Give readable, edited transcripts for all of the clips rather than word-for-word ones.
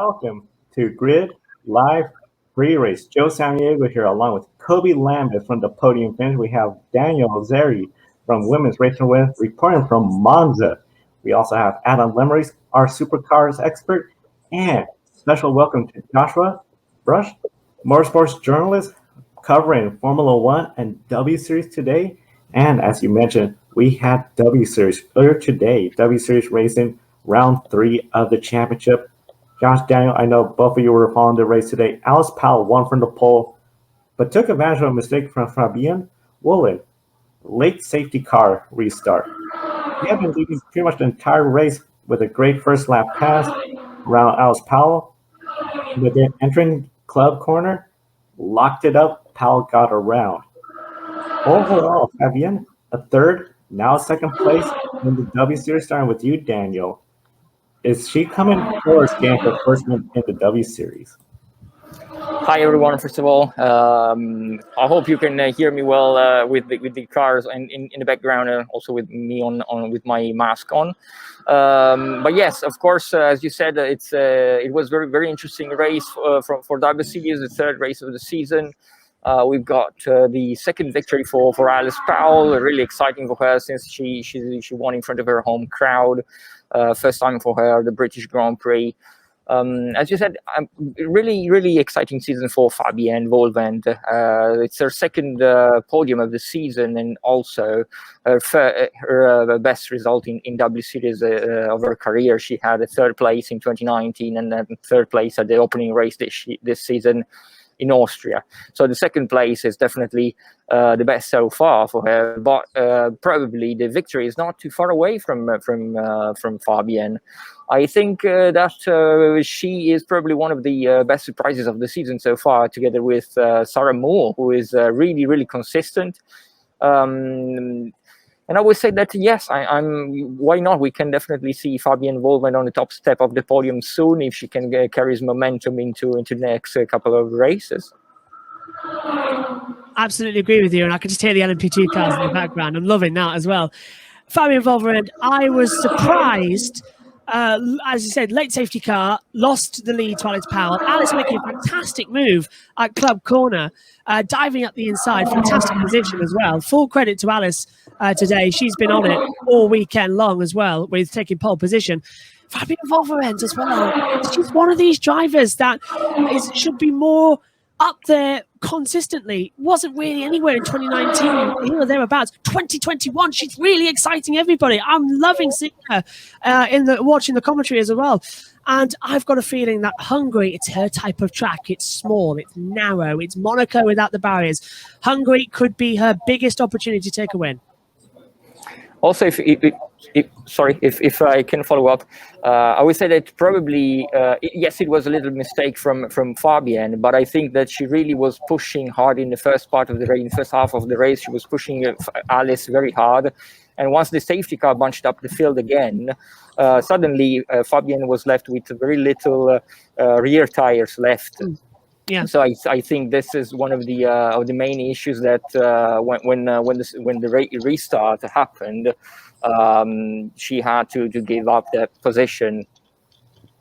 welcome to Grid Live Free Race. Joe Samaniego here, along with Kobe Lambeth from the podium finish. We have Danielle Zeri from Women's Racing Win reporting from Monza. We also have Adam Lemery, our supercars expert, and special welcome to Joshua Burch, motorsports journalist, covering Formula One and W Series today. And as you mentioned, we had W Series earlier today. W Series racing round 3 of the championship. Josh, Daniel, I know both of you were following the race today. Alice Powell won from the pole, but took advantage of a mistake from Fabienne Wohlwend. Late safety car restart. We have been leading pretty much the entire race with a great first lap pass around Alice Powell. But then entering club corner, locked it up. Powell got around. Overall, Fabienne, a third, now second place in the W Series, starting with you, Daniel. Is she coming forward getting her first win in the W Series? Hi everyone. First of all, I hope you can hear me well with the cars in the background, also with me on with my mask on. But yes, of course, as you said, it was very interesting race for W Series, the third race of the season. We've got the second victory for Alice Powell. Really exciting for her since she won in front of her home crowd. First time for her, the British Grand Prix. As you said, really exciting season for Fabienne Wohlwend. It's her second podium of the season, and also her best result in W Series of her career. She had a third place in 2019 and then third place at the opening race this season in Austria. So the second place is definitely the best so far for her, but probably the victory is not too far away from Fabienne. I think that she is probably one of the best surprises of the season so far, together with Sarah Moore, who is really consistent. And I would say that, yes, why not? We can definitely see Fabienne Wohlwend on the top step of the podium soon if she can carries momentum into the next couple of races. Absolutely agree with you. And I can just hear the LMP2 cars in the background. I'm loving that as well. Fabienne Wohlwend, I was surprised. As you said, late safety car, lost the lead to Alice Powell. Alice making a fantastic move at club corner, diving up the inside, fantastic position as well. Full credit to Alice today. She's been on it all weekend long as well, with taking pole position. Fabienne Wohlwend as well. She's one of these drivers that should be more up there consistently. Wasn't really anywhere in 2019, here or thereabouts. 2021, she's really exciting everybody. I'm loving seeing her watching the commentary as well. And I've got a feeling that Hungary, it's her type of track. It's small, it's narrow, it's Monaco without the barriers. Hungary could be her biggest opportunity to take a win. Also, if I can follow up, I would say that probably, yes, it was a little mistake from Fabienne, but I think that she really was pushing hard in the first part of the race, in the first half of the race. She was pushing Alice very hard. And once the safety car bunched up the field again, suddenly Fabienne was left with very little rear tires left. Yeah. So I think this is one of the main issues that when the restart happened, she had to give up that position.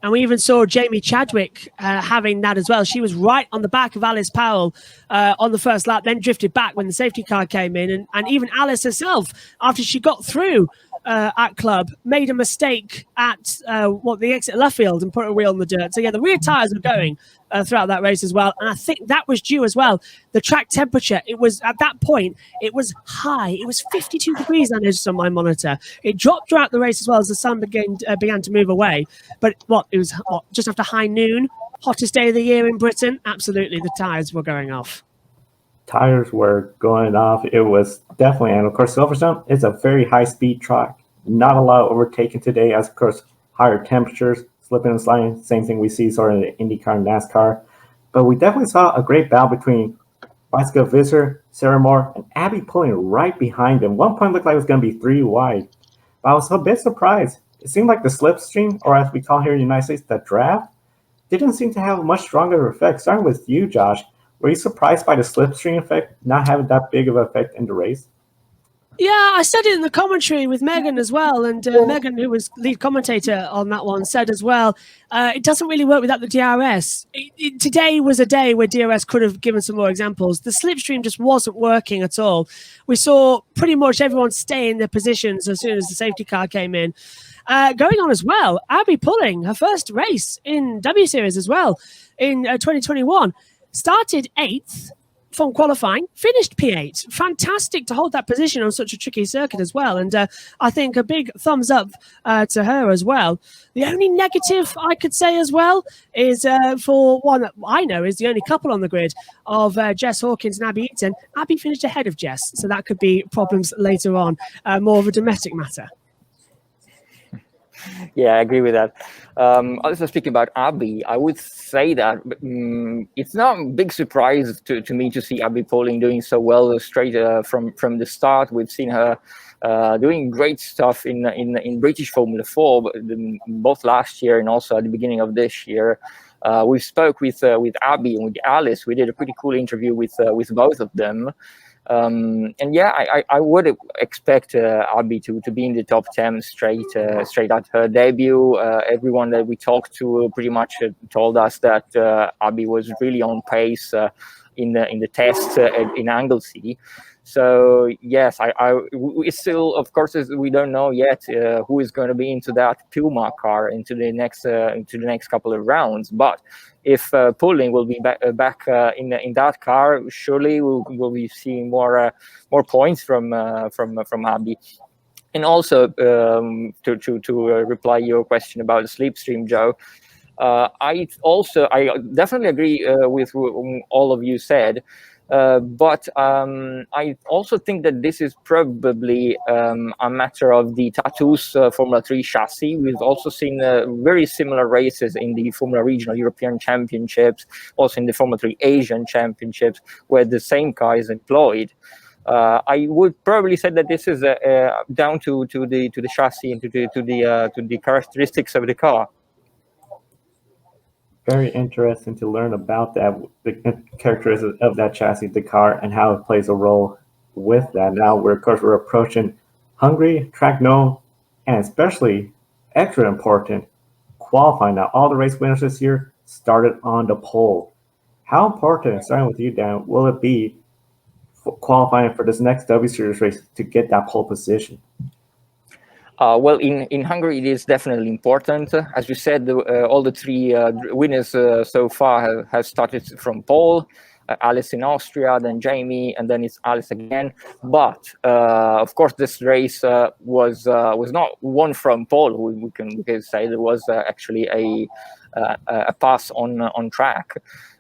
And we even saw Jamie Chadwick having that as well. She was right on the back of Alice Powell on the first lap, then drifted back when the safety car came in. And even Alice herself, after she got through at club, made a mistake at the exit of Luffield and put a wheel in the dirt. So yeah, the rear tyres were going throughout that race as well. And I think that was due as well. The track temperature, it was at that point, it was high. It was 52 degrees, I noticed on my monitor. It dropped throughout the race as well as the sun began to move away. But it was just after high noon, hottest day of the year in Britain. Absolutely, the tyres were going off. Tires were going off. It was definitely, and of course, Silverstone is a very high-speed track. Not a lot of overtaking today, as of course, higher temperatures, slipping and sliding. Same thing we see sort of in the IndyCar and NASCAR. But we definitely saw a great battle between Bicycle Visser, Sarah Moore, and Abby pulling right behind them. One point looked like it was going to be 3 wide. But I was a bit surprised. It seemed like the slipstream, or as we call here in the United States, the draft, didn't seem to have a much stronger effect. Starting with you, Josh, were you surprised by the slipstream effect not having that big of an effect in the race? Yeah, I said it in the commentary with Megan as well, and Megan, who was lead commentator on that one, said as well, it doesn't really work without the DRS. Today was a day where DRS could have given some more examples. The slipstream just wasn't working at all. We saw pretty much everyone stay in their positions as soon as the safety car came in. Going on as well, Abby Pulling, her first race in W Series as well in 2021, started 8th from qualifying, finished P8. Fantastic to hold that position on such a tricky circuit as well. And I think a big thumbs up to her as well. The only negative I could say as well is for one that I know is the only couple on the grid of Jess Hawkins and Abby Eaton. Abby finished ahead of Jess, so that could be problems later on, more of a domestic matter. Yeah, I agree with that. Also speaking about Abby, I would say that it's not a big surprise to me to see Abby Pulling doing so well straight from the start. We've seen her doing great stuff in British Formula 4, both last year and also at the beginning of this year. We spoke with Abby and with Alice. We did a pretty cool interview with both of them. And yeah, I would expect Abby to be in the top 10 straight at her debut. Everyone that we talked to pretty much told us that Abby was really on pace in the test in Anglesey. So yes, we still, of course, we don't know yet who is going to be into that Puma car into the next couple of rounds. But if Pulling will be back in that car, surely we'll be seeing more points from Abby. And also to reply your question about the slipstream, Joe. I definitely agree with all of you said. But I also think that this is probably a matter of the Tattoos Formula 3 chassis. We've also seen very similar races in the Formula Regional European Championships, also in the Formula 3 Asian Championships, where the same car is employed. I would probably say that this is down to the chassis and to the characteristics of the car. Very interesting to learn about that, the characteristics of that chassis, the car, and how it plays a role with that. Now, we're approaching Hungary, track no, and especially extra important, qualifying. Now, all the race winners this year started on the pole. How important, starting with you, Dan, will it be for qualifying for this next W Series race to get that pole position? Well, in Hungary, it is definitely important. As you said, all the three winners so far have started from pole. Alice in Austria, then Jamie, and then it's Alice again. But of course, this race was not won from pole. We can say there was actually a pass on track.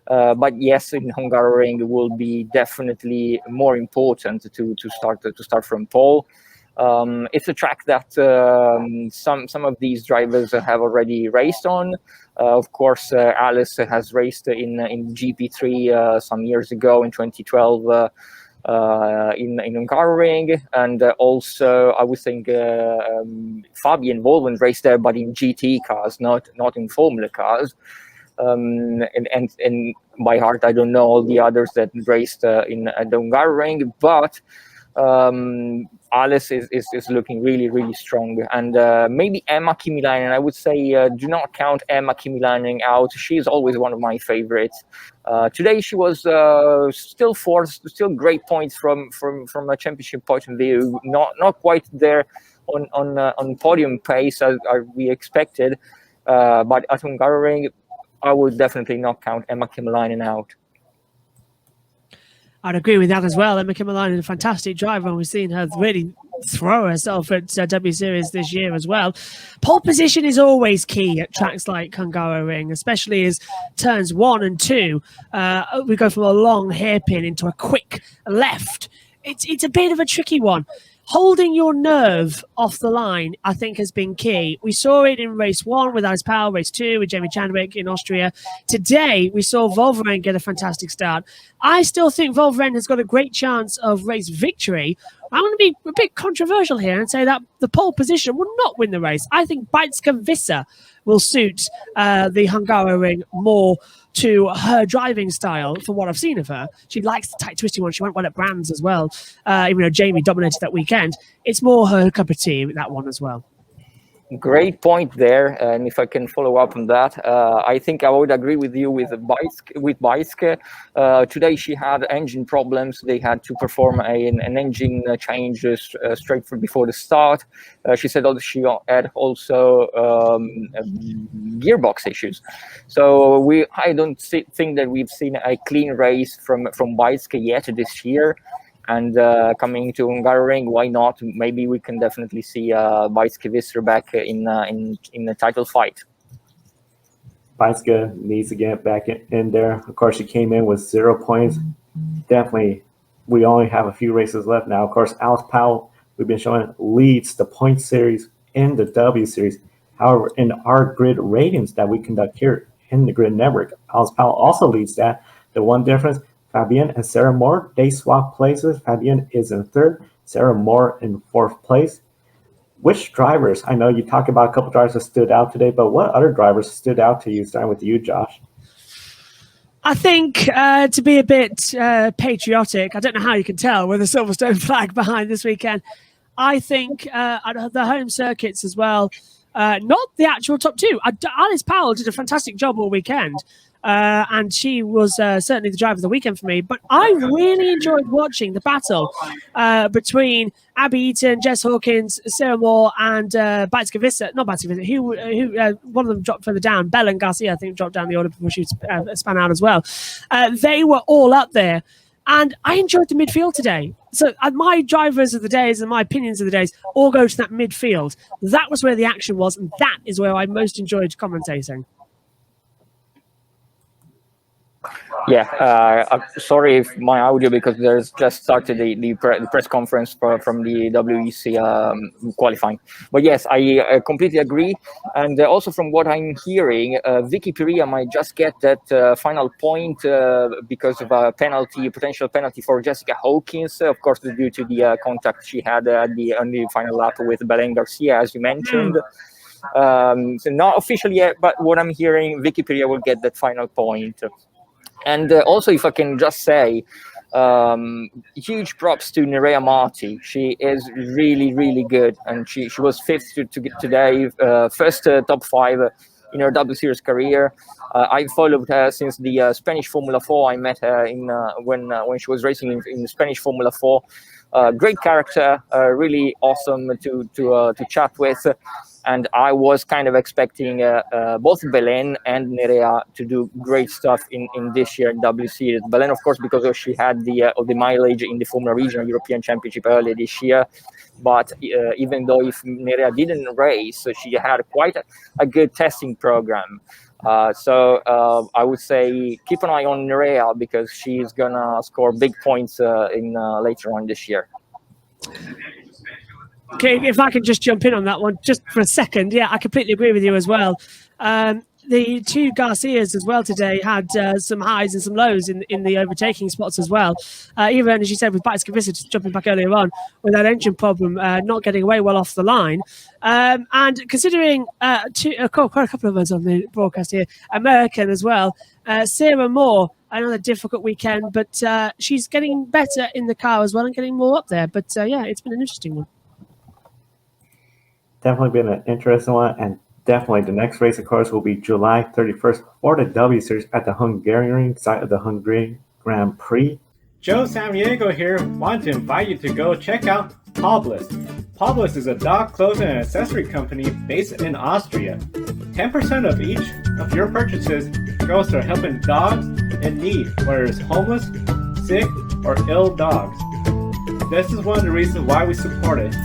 But yes, in Hungaroring, it will be definitely more important to start from pole. It's a track that some of these drivers have already raced on. Of course, Alice has raced in GP3 some years ago in 2012 in Hungaroring, and also I would think Fabienne Wohlwend raced there, but in GT cars, not in Formula cars. And by heart, I don't know all the others that raced in the Hungaroring, but Alice is looking really, really strong. And maybe Emma Kimiläinen, I would say do not count Emma Kimiläinen out. She is always one of my favorites. Today she was still fourth, still great points from a championship point of view. Not quite there on podium pace as we expected. But at Hungaroring, I would definitely not count Emma Kimiläinen out. I'd agree with that as well. Emma Kimiläinen is a fantastic driver, and we've seen her really throw herself at W Series this year as well. Pole position is always key at tracks like Hungaroring, especially as turns 1 and 2. We go from a long hairpin into a quick left. It's a bit of a tricky one. Holding your nerve off the line, I think, has been key. We saw it in race 1 with Alice Powell, race 2 with Jamie Chadwick in Austria. Today, we saw Wohlwend get a fantastic start. I still think Wohlwend has got a great chance of race victory I'm going to be a bit controversial here and say that the pole position will not win the race. I think Bajtska Vissa will suit the Hungaroring more to her driving style from what I've seen of her. She likes the tight, twisty one. She went well at Brands as well, even though Jamie dominated that weekend. It's more her cup of tea, that one as well. Great point there, and if I can follow up on that, I think I would agree with you with Bajtska. Today she had engine problems. They had to perform an engine change straight before the start. She said she had also gearbox issues. So I don't think that we've seen a clean race from Bajtska yet this year. And coming to Hungaroring, why not? Maybe we can definitely see Bajtska Vissa back in the title fight. Bajtska needs to get back in there. Of course, she came in with 0 points. Definitely, we only have a few races left now. Of course, Alice Powell, we've been showing, leads the point series in the W Series. However, in our grid ratings that we conduct here in the Grid Network, Alice Powell also leads that. The one difference, Fabienne and Sarah Moore, they swap places. Fabienne is in third, Sarah Moore in fourth place. Which drivers, I know you talked about a couple drivers that stood out today, but what other drivers stood out to you, starting with you, Josh? I think to be a bit patriotic, I don't know how you can tell with a Silverstone flag behind this weekend. I think at the home circuits as well, not the actual top two. Alice Powell did a fantastic job all weekend. And she was certainly the driver of the weekend for me. But I really enjoyed watching the battle between Abby Eaton, Jess Hawkins, Sarah Moore, and Bajtska Vissa. Not Bajtska Vissa. Who one of them dropped further down. Bella and Garcia, I think, dropped down the order before she span out as well. They were all up there. And I enjoyed the midfield today. So my drivers of the days and my opinions of the days all go to that midfield. That was where the action was. And that is where I most enjoyed commentating. Yeah, I'm sorry if my audio, because there's just started the press conference from the WEC qualifying. But yes, I completely agree. And also from what I'm hearing, Vicky Piria might just get that final point because of a potential penalty for Jessica Hawkins, of course, due to the contact she had on the final lap with Belen Garcia, as you mentioned. So not officially yet, but what I'm hearing, Vicky Piria will get that final point. And also, if I can just say, huge props to Nerea Marti. She is really, really good. And she was fifth to get today, first top five in her W Series career. I followed her since the Spanish Formula 4. I met her when she was racing in the Spanish Formula 4. Great character, really awesome to chat with. And I was kind of expecting both Belen and Nerea to do great stuff in this year in W Series. Belen, of course, because she had the mileage in the Formula Regional European Championship earlier this year. But even though if Nerea didn't race, she had quite a good testing program. So I would say keep an eye on Nerea because she's gonna score big points in later on this year. Okay, if I can just jump in on that one just for a second. Yeah, I completely agree with you as well. The two Garcias as well today had some highs and some lows in the overtaking spots as well. Even, as you said, with Bajtska Vissa just jumping back earlier on with that engine problem, not getting away well off the line. And considering quite a couple of us on the broadcast here, American as well, Sarah Moore, another difficult weekend, but she's getting better in the car as well and getting more up there. But yeah, it's been an interesting one. Definitely been an interesting one, and definitely the next race, of course, will be July 31st for the W Series at the Hungarian site of the Hungarian Grand Prix. Joe Samaniego here. Want to invite you to go check out Powell. Powell is a dog clothing and accessory company based in Austria. 10% of each of your purchases goes to helping dogs in need, whether it's homeless, sick, or ill dogs. This is one of the reasons why we support it.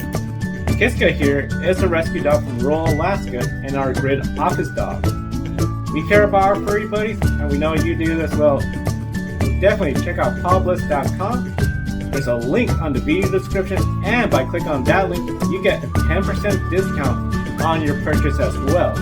Kiska here is a rescue dog from rural Alaska and our grid office dog. We care about our furry buddies, and we know you do as well. Definitely check out powbliss.com. There's a link on the video description, and by clicking on that link, you get a 10% discount on your purchase as well.